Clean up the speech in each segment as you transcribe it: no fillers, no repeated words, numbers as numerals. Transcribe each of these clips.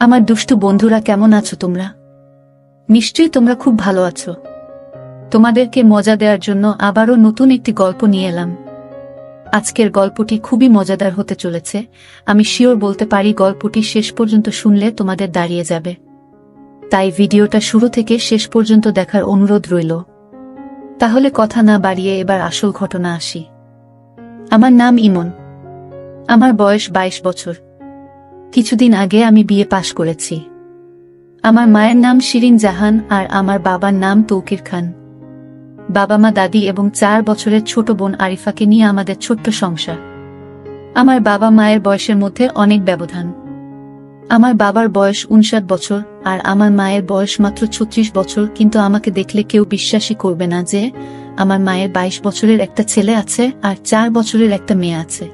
আমার দুষ্টু বন্ধুরা, কেমন আছো তোমরা? নিশ্চয়ই তোমরা খুব ভালো আছো। তোমাদেরকে মজা দেওয়ার জন্য আবারও নতুন একটি গল্প নিয়ে এলাম। আজকের গল্পটি খুবই মজাদার হতে চলেছে। আমি শিওর বলতে পারি গল্পটি শেষ পর্যন্ত শুনলে তোমাদের দাঁড়িয়ে যাবে। তাই ভিডিওটা শুরু থেকে শেষ পর্যন্ত দেখার অনুরোধ রইল। তাহলে কথা না বাড়িয়ে এবার আসল ঘটনা আসি। আমার নাম ইমন। আমার বয়স 22 বছর। কিছুদিন আগে আমি বিয়ে পাশ করেছি। আমার মায়ের নাম শিরিন জাহান আর আমার বাবার নাম তৌকির খান। বাবা মা, দাদি এবং 4 বছরের ছোট বোন আরিফাকে নিয়ে আমাদের ছোট্ট সংসার। আমার বাবা মায়ের বয়সের মধ্যে অনেক ব্যবধান। আমার বাবার বয়স 59 বছর আর আমার মায়ের বয়স মাত্র 36 বছর, কিন্তু আমাকে দেখলে কেউ বিশ্বাসই করবে না যে আমার মায়ের 22 বছরের একটা ছেলে আছে আর 4 বছরের একটা মেয়ে আছে।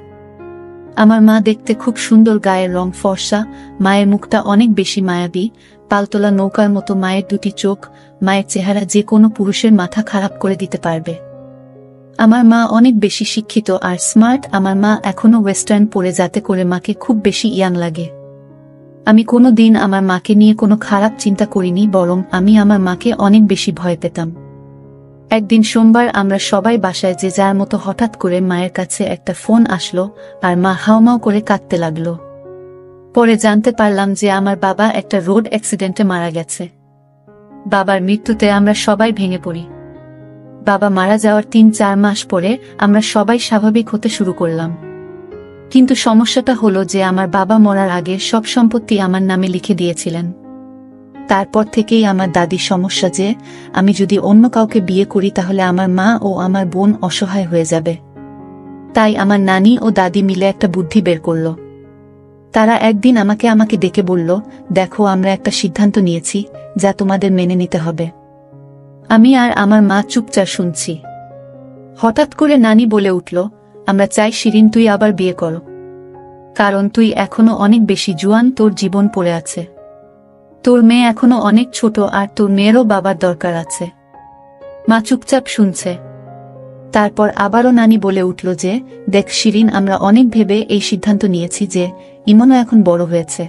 আমার মা দেখতে খুব সুন্দর, গায়ের রং ফর্সা, মায়ের মুখটা অনেক বেশি মায়াবী, পালতোলা নৌকার মতো মায়ের দুটি চোখ। মায়ের চেহারা যে কোনো পুরুষের মাথা খারাপ করে দিতে পারবে। আমার মা অনেক বেশি শিক্ষিত আর স্মার্ট। আমার মা এখনো ওয়েস্টার্ন পরে, যাতে করে মাকে খুব বেশি ইয়াং লাগে। আমি কোনো দিন আমার মাকে নিয়ে কোনো খারাপ চিন্তা করিনি, বরং আমি আমার মাকে অনেক বেশি ভয় পেতাম। একদিন সোমবার আমরা সবাই বাসায় যে যার মতো, হঠাৎ করে মায়ের কাছে একটা ফোন আসলো আর মা হাউমাউ করে কাঁদতে লাগলো। পরে জানতে পারলাম যে আমার বাবা একটা রোড অ্যাক্সিডেন্টে মারা গেছে। বাবার মৃত্যুতে আমরা সবাই ভেঙে পড়ি। বাবা মারা যাওয়ার 3-4 মাস পরে আমরা সবাই স্বাভাবিক হতে শুরু করলাম। কিন্তু সমস্যাটা হলো যে আমার বাবা মরার আগে সব সম্পত্তি আমার নামে লিখে দিয়েছিলেন। তারপর থেকেই আমার দাদির সমস্যা যে আমি যদি অন্য কাউকে বিয়ে করি তাহলে আমার মা ও আমার বোন অসহায় হয়ে যাবে। তাই আমার নানি ও দাদি মিলে একটা বুদ্ধি বের করল। তারা একদিন আমাকে ডেকে বলল, দেখো, আমরা একটা সিদ্ধান্ত নিয়েছি যা তোমাদের মেনে নিতে হবে। আমি আর আমার মা চুপচাপ শুনছি। হঠাৎ করে নানি বলে উঠল, আমরা চাই শিরিন, তুই আবার বিয়ে করো, কারণ তুই এখনো অনেক বেশি জোয়ান, তোর জীবন পড়ে আছে। তোর মেয়ে এখনো অনেক ছোট আর তোর মেয়েরও বাবার দরকার আছে। মা চুপচাপ শুনছে। তারপর আবারও নানি বলে উঠল যে, দেখ শিরিন, আমরা অনেক ভেবে এই সিদ্ধান্ত নিয়েছি যে ইমনও এখন বড় হয়েছে,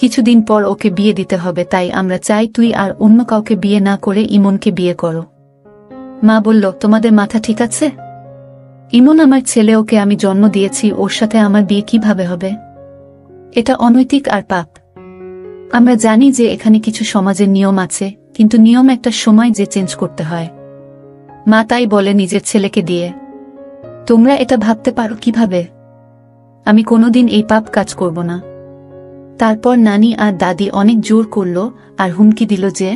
কিছুদিন পর ওকে বিয়ে দিতে হবে। তাই আমরা চাই তুই আর অন্য কাউকে বিয়ে না করে ইমনকে বিয়ে করো। মা বলল, তোমাদের মাথা ঠিক আছে? ইমন আমার ছেলে, ওকে আমি জন্ম দিয়েছি, ওর সাথে আমার বিয়ে কিভাবে হবে? এটা অনৈতিক আর পাপ। আমরা জানি যে এখানে কিছু সমাজের নিয়ম আছে, কিন্তু নিয়ম একটা সময় যে চেঞ্জ করতে হয়। মা তাই বলে নিজের ছেলেকে দিয়ে। তোমরা এটা ভাবতে পারো কিভাবে? আমি কোনোদিন এই পাপ কাজ করব না। তারপর নানি আর দাদি অনেক জোর করল আর হুমকি দিল যে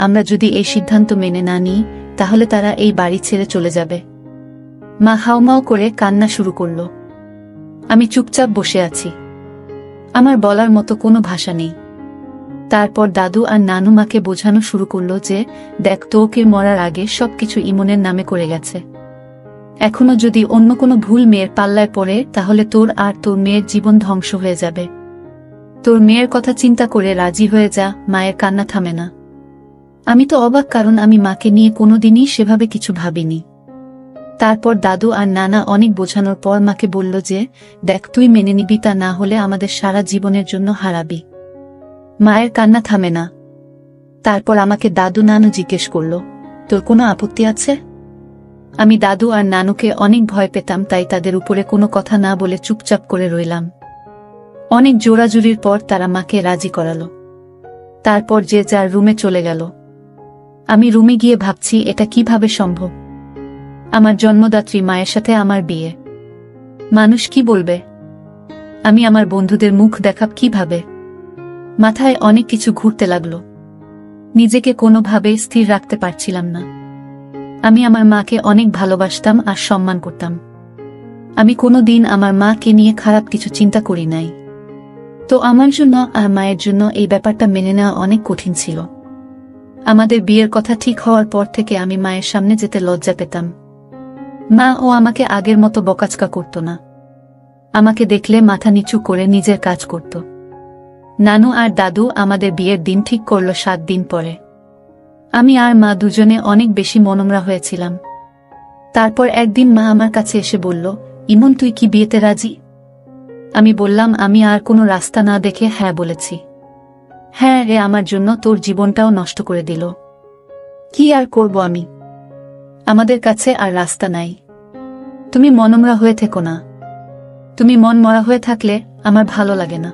আমরা যদি এই সিদ্ধান্ত মেনে না নিই তাহলে তারা এই বাড়ি ছেড়ে চলে যাবে। মা হাউমাউ করে কান্না শুরু করল। আমি চুপচাপ বসে আছি। আমার বলার মতো কোনো ভাষা নেই। তারপর দাদু আর নানু মাকে বোঝানো শুরু করলো যে, দেখ, তোকে মরার আগে সবকিছু ইমনের নামে করে গেছে। এখনো যদি অন্য কোনো ভুল মেয়ের পাল্লায় পড়ে তাহলে তোর আর তোর মেয়ের জীবন ধ্বংস হয়ে যাবে। তোর মেয়ের কথা চিন্তা করে রাজি হয়ে যা। মায়ের কান্না থামে না। আমি তো অবাক, কারণ আমি মাকে নিয়ে কোনোদিনই সেভাবে কিছু ভাবিনি। তারপর দাদু আর নানা অনেক বোঝানোর পর মাকে বলল যে, দেখ, তুই মেনে নিবি, তা না হলে আমাদের সারা জীবনের জন্য হারাবি। মায়ের কান্না থামে না। তারপর আমাকে দাদু নানু জিজ্ঞেস করল, তোর কোনো আপত্তি আছে? আমি দাদু আর নানুকে অনেক ভয় পেতাম, তাই তাদের উপরে কোনো কথা না বলে চুপচাপ করে রইলাম। অনেক জোরাজুরির পর তারা মাকে রাজি করালো। তারপর যে যার রুমে চলে গেল। আমি রুমে গিয়ে ভাবছি, এটা কিভাবে সম্ভব? আমার জন্মদাত্রী মায়ের সাথে আমার বিয়ে। মানুষ কি বলবে? আমি আমার বন্ধুদের মুখ দেখাব কিভাবে? মাথায় অনেক কিছু ঘুরতে লাগলো। নিজেকে কোনোভাবে স্থির রাখতে পারছিলাম না। আমি আমার মাকে অনেক ভালোবাসতাম আর সম্মান করতাম। আমি কোনোদিন আমার মাকে নিয়ে খারাপ কিছু চিন্তা করি নাই। তো আমার জন্য আর মায়ের জন্য এই ব্যাপারটা মেনে নেওয়া অনেক কঠিন ছিল। আমাদের বিয়ের কথা ঠিক হওয়ার পর থেকে আমি মায়ের সামনে যেতে লজ্জা পেতাম। মা ও আমাকে আগের মতো বকাচকা করত না। আমাকে দেখলে মাথা নিচু করে নিজের কাজ করত। নানু আর দাদু আমাদের বিয়ের দিন ঠিক করল 7 দিন পরে। আমি আর মা দুজনে অনেক বেশি মনমরা হয়েছিলাম। তারপর একদিন মা আমার কাছে এসে বলল, ইমন, তুই কি বিয়েতে রাজি? আমি বললাম, আমি আর কোনো রাস্তা না দেখে হ্যাঁ বলেছি। হ্যাঁ রে, আমার জন্য তোর জীবনটাও নষ্ট করে দিল। কি আর করব আমি? আমাদের কাছে আর রাস্তা নাই। তুমি মনমরা হয়ে থেকো না। তুমি মন মরা হয়ে থাকলে আমার ভালো লাগে না।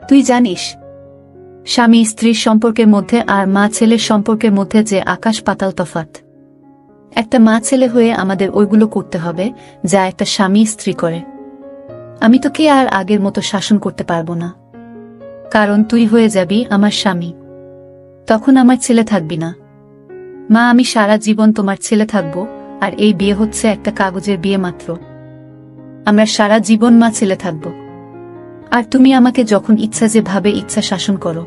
তুই জানিস, স্বামী স্ত্রীর সম্পর্কের মধ্যে আর মা ছেলের সম্পর্কের মধ্যে যে আকাশ পাতাল তফাৎ। একটা মা ছেলে হয়ে আমাদের ওইগুলো করতে হবে যা একটা স্বামী স্ত্রী করে। আমি তোকে আর আগের মতো শাসন করতে পারবো না, কারণ তুই হয়ে যাবি আমার স্বামী। তখন আমার ছেলে থাকবি না। মা, আমি সারা জীবন তোমার ছেলে থাকবো, আর এই বিয়ে হচ্ছে একটা কাগজের বিয়ে মাত্র। আমরা সারা জীবন মা ছেলে থাকবো, আর তুমি আমাকে যখন ইচ্ছা যেভাবে ইচ্ছা শাসন করো।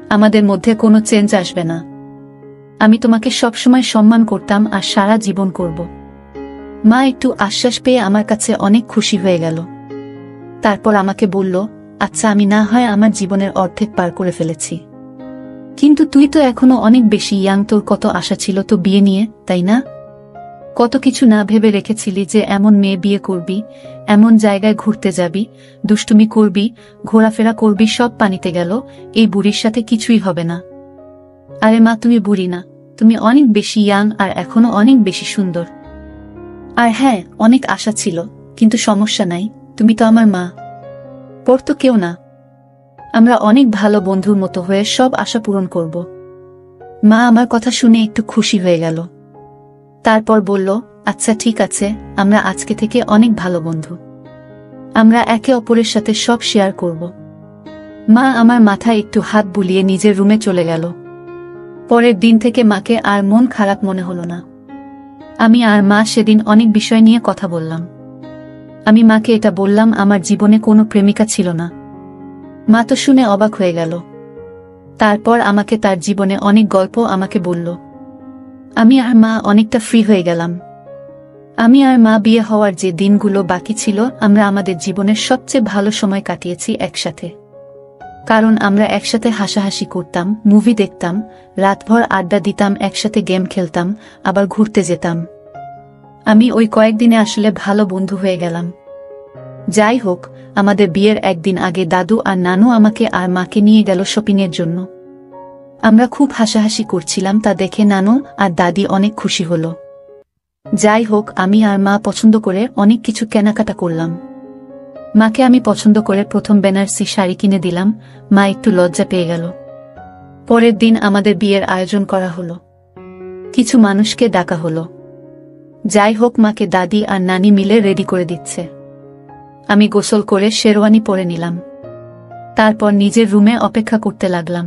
আমাদের মধ্যে কোনো চেঞ্জ আসবে না। আমি তোমাকে সবসময় সম্মান করতাম আর সারা জীবন করব। মা একটু আশ্বাস পেয়ে আমার কাছে অনেক খুশি হয়ে গেল। তারপর আমাকে বলল, আচ্ছা, আমি না হয় আমার জীবনের অর্ধেক পার করে ফেলেছি, কিন্তু তুই তো এখনো অনেক বেশি ইয়াং, তোর কত আশা ছিল তো বিয়ে নিয়ে, তাই না? কত কিছু না ভেবে রেখেছিলি যে এমন মেয়ে বিয়ে করবি, এমন জায়গায় ঘুরতে যাবি, দুষ্টুমি করবি, ঘোরাফেরা করবি, সব পানিতে গেল। এই বুড়ির সাথে কিছুই হবে না। আরে মা, তুমি বুড়ি না, তুমি অনেক বেশি ইয়াং আর এখনো অনেক বেশি সুন্দর। আর হ্যাঁ, অনেক আশা ছিল, কিন্তু সমস্যা নাই, তুমি তো আমার মা, পর তো কেউ না। আমরা অনেক ভালো বন্ধুর মতো হয়ে সব আশা পূরণ করব। মা আমার কথা শুনে একটু খুশি হয়ে গেল। তারপর বলল, আচ্ছা ঠিক আছে, আমরা আজকে থেকে অনেক ভালো বন্ধু। আমরা একে অপরের সাথে সব শেয়ার করব। মা আমার মাথায় একটু হাত বুলিয়ে নিজের রুমে চলে গেল। পরের দিন থেকে মাকে আর মন খারাপ মনে হলো না। আমি আর মা সেদিন অনেক বিষয় নিয়ে কথা বললাম। আমি মাকে এটা বললাম, আমার জীবনে কোনো প্রেমিকা ছিল না। মা তো শুনে অবাক হয়ে গেল। তারপর আমাকে তার জীবনে অনেক গল্প আমাকে বলল। আমি আর মা অনেকটা ফ্রি হয়ে গেলাম। আমি আর মা বিয়ে হওয়ার যে দিনগুলো বাকি ছিল, আমরা আমাদের জীবনের সবচেয়ে ভালো সময় কাটিয়েছি একসাথে। কারণ আমরা একসাথে হাসাহাসি করতাম, মুভি দেখতাম, রাতভর আড্ডা দিতাম, একসাথে গেম খেলতাম, আবার ঘুরতে যেতাম। আমি ওই কয়েকদিনে আসলে ভালো বন্ধু হয়ে গেলাম। যাই হোক, আমাদের বিয়ের একদিন আগে দাদু আর নানু আমাকে আর মাকে নিয়ে গেল শপিংয়ের জন্য। আমরা খুব হাসাহাসি করছিলাম, তা দেখে নানু আর দাদি অনেক খুশি হল। যাই হোক, আমি আর মা পছন্দ করে অনেক কিছু কেনাকাটা করলাম। মাকে আমি পছন্দ করে প্রথম বেনারসি শাড়ি কিনে দিলাম। মা একটু লজ্জা পেয়ে গেল। পরের দিন আমাদের বিয়ের আয়োজন করা হলো। কিছু মানুষকে ডাকা হলো। যাই হোক, মাকে দাদি আর নানি মিলে রেডি করে দিচ্ছে। আমি গোসল করে শেরওয়ানি পরে নিলাম। তারপর নিজের রুমে অপেক্ষা করতে লাগলাম।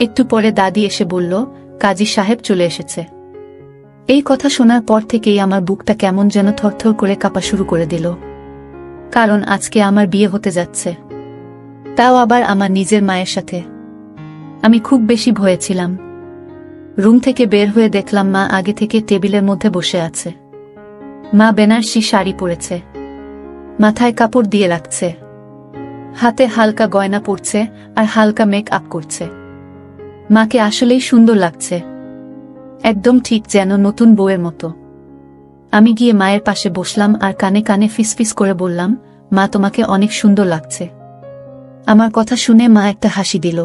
একটু পরে দাদি এসে বলল, কাজী সাহেব চলে এসেছে। এই কথা শোনার পর থেকেই আমার বুকটা কেমন যেন থরথর করে কাঁপা শুরু করে দিল। কারণ আজকে আমার বিয়ে হতে যাচ্ছে, তাও আবার আমার নিজের মায়ের সাথে। আমি খুব বেশি ভয়ে ছিলাম। রুম থেকে বের হয়ে দেখলাম মা আগে থেকে টেবিলের মধ্যে বসে আছে। মা বেনারসি শাড়ি পরেছে, মাথায় কাপড় দিয়ে রাখছে, হাতে হালকা গয়না পরছে আর হালকা মেক আপ করছে। মাকে আসলেই সুন্দর লাগছে, একদম ঠিক যেন নতুন বউয়ের মতো। আমি গিয়ে মায়ের পাশে বসলাম আর কানে কানে ফিসফিস করে বললাম, মা, তোমাকে অনেক সুন্দর লাগছে। আমার কথা শুনে মা একটা হাসি দিল।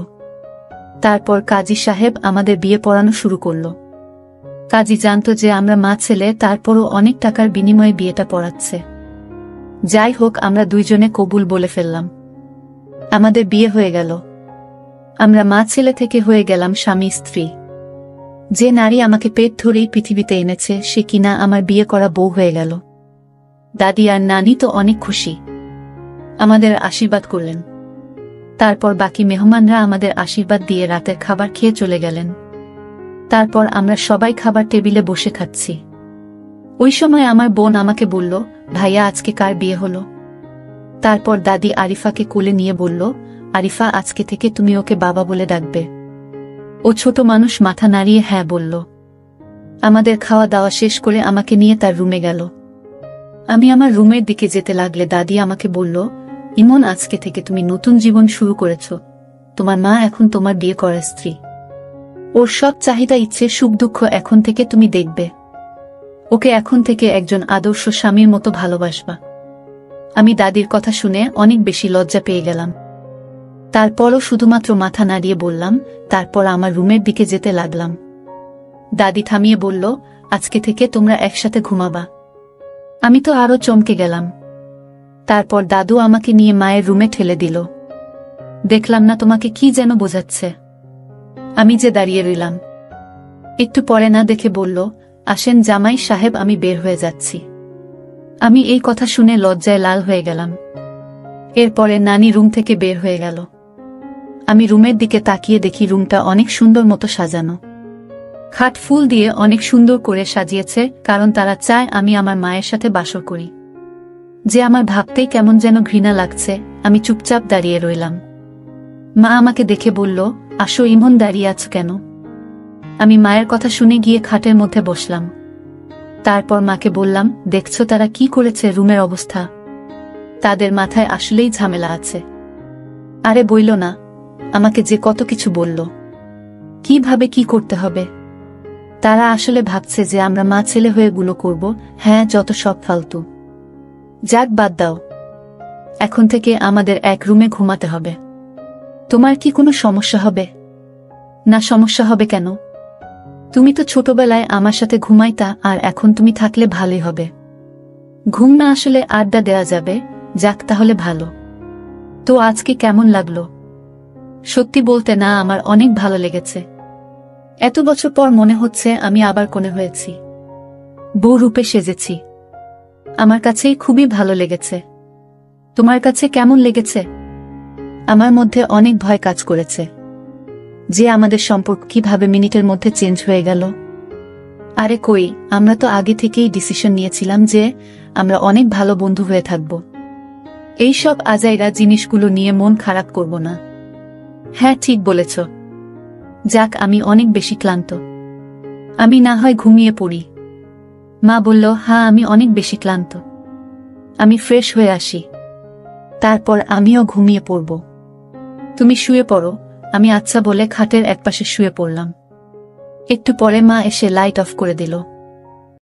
তারপর কাজী সাহেব আমাদের বিয়ে পড়ানো শুরু করল। কাজী জানত যে আমরা মা ছেলে, তারপরও অনেক টাকার বিনিময়ে বিয়েটা পড়াচ্ছে। যাই হোক, আমরা দুইজনে কবুল বলে ফেললাম। আমাদের বিয়ে হয়ে গেল। আমরা মা ছেলে থেকে হয়ে গেলাম স্বামী স্ত্রী। যে নারী আমাকে পেট ধরেই পৃথিবীতে এনেছে, সে কিনা আমার বিয়ে করা বউ হয়ে গেল। দাদি আর নানি তো অনেক খুশি, আমাদের আশীর্বাদ করলেন। তারপর বাকি মেহমানরা আমাদের আশীর্বাদ দিয়ে রাতের খাবার খেয়ে চলে গেলেন। তারপর আমরা সবাই খাবার টেবিলে বসে খাচ্ছি। ওই সময় আমার বোন আমাকে বলল, ভাইয়া, আজকে কার বিয়ে হলো? তারপর দাদি আরিফাকে কোলে নিয়ে বলল, আরিফা, আজকে থেকে তুমি ওকে বাবা বলে ডাকবে। ও ছোট মানুষ মাথা নাড়িয়ে হ্যাঁ বলল। আমাদের খাওয়া দাওয়া শেষ করে আমাকে নিয়ে তার রুমে গেল। আমি আমার রুমের দিকে যেতে লাগলে দাদি আমাকে বলল, ইমন, আজকে থেকে তুমি নতুন জীবন শুরু করেছ। তোমার মা এখন তোমার বিয়ে করা স্ত্রী। ওর সব চাহিদা, ইচ্ছে, সুখ দুঃখ এখন থেকে তুমি দেখবে। ওকে এখন থেকে একজন আদর্শ স্বামীর মতো ভালোবাসবা। আমি দাদির কথা শুনে অনেক বেশি লজ্জা পেয়ে গেলাম। তারপরও শুধুমাত্র মাথা নাড়িয়ে বললাম, তারপর আমার রুমের দিকে যেতে লাগলাম। দাদি থামিয়ে বলল, আজকে থেকে তোমরা একসাথে ঘুমাবা। আমি তো আরো চমকে গেলাম। তারপর দাদু আমাকে নিয়ে মায়ের রুমে ঠেলে দিল। দেখলাম না তোমাকে কি যেন বোঝাচ্ছে। আমি যে দাঁড়িয়ে রইলাম। একটু পরে না দেখে বলল, আসেন জামাই সাহেব, আমি বের হয়ে যাচ্ছি। আমি এই কথা শুনে লজ্জায় লাল হয়ে গেলাম। এরপরে নানি রুম থেকে বের হয়ে গেল। আমি রুমের দিকে তাকিয়ে দেখি রুমটা অনেক সুন্দর মতো সাজানো। খাট ফুল দিয়ে অনেক সুন্দর করে সাজিয়েছে, কারণ তারা চায় আমি আমার মায়ের সাথে বাসর করি। যে আমার ভাবতেই কেমন যেন ঘৃণা লাগছে। আমি চুপচাপ দাঁড়িয়ে রইলাম। মা আমাকে দেখে বলল, আসো ইমন, দাঁড়িয়ে আছো কেন? আমি মায়ের কথা শুনে গিয়ে খাটের মধ্যে বসলাম। তারপর মাকে বললাম, দেখছো তারা কি করেছে, রুমের অবস্থা? তাদের মাথায় আসলেই ঝামেলা আছে। আরে বইল না, আমাকে যে কত কিছু বলল, কিভাবে কি করতে হবে। তারা আসলে ভাবছে যে আমরা মা ছেলে হয়ে গুলো করব। হ্যাঁ, যত সব ফালতু। যাক, বাদ দাও। এখন থেকে আমাদের এক রুমে ঘুমাতে হবে। তোমার কি কোনো সমস্যা হবে? না, সমস্যা হবে কেন? তুমি তো ছোটবেলায় আমার সাথে ঘুমাইতা, আর এখন তুমি থাকলে ভালোই হবে। ঘুম না আসলে আড্ডা দেয়া যাবে। যাক, তাহলে ভালো। তো আজকে কেমন লাগলো? সত্যি বলতে না, আমার অনেক ভালো লেগেছে। এত বছর পর মনে হচ্ছে আমি আবার কোণে হয়েছি, বউ রূপে সেজেছি। আমার কাছেই খুবই ভালো লেগেছে। তোমার কাছে কেমন লেগেছে? আমার মধ্যে অনেক ভয় কাজ করেছে যে আমাদের সম্পর্ক কিভাবে মিনিটের মধ্যে চেঞ্জ হয়ে গেল। আরে কই, আমরা তো আগে থেকেই ডিসিশন নিয়েছিলাম যে আমরা অনেক ভালো বন্ধু হয়ে থাকব। এইসব আজাইরা জিনিসগুলো নিয়ে মন খারাপ করব না। হ্যাঁ, ঠিক বলেছ। যাক, আমি অনেক বেশি ক্লান্ত। আমি না হয় ঘুমিয়ে পড়ি। মা বলল, হ্যাঁ, আমি অনেক বেশি ক্লান্ত। আমি ফ্রেশ হয়ে আসি, তারপর আমিও ঘুমিয়ে পড়ব। তুমি শুয়ে পড়ো। আমি আচ্ছা বলে খাটের একপাশে শুয়ে পড়লাম। একটু পরে মা এসে লাইট অফ করে দিল।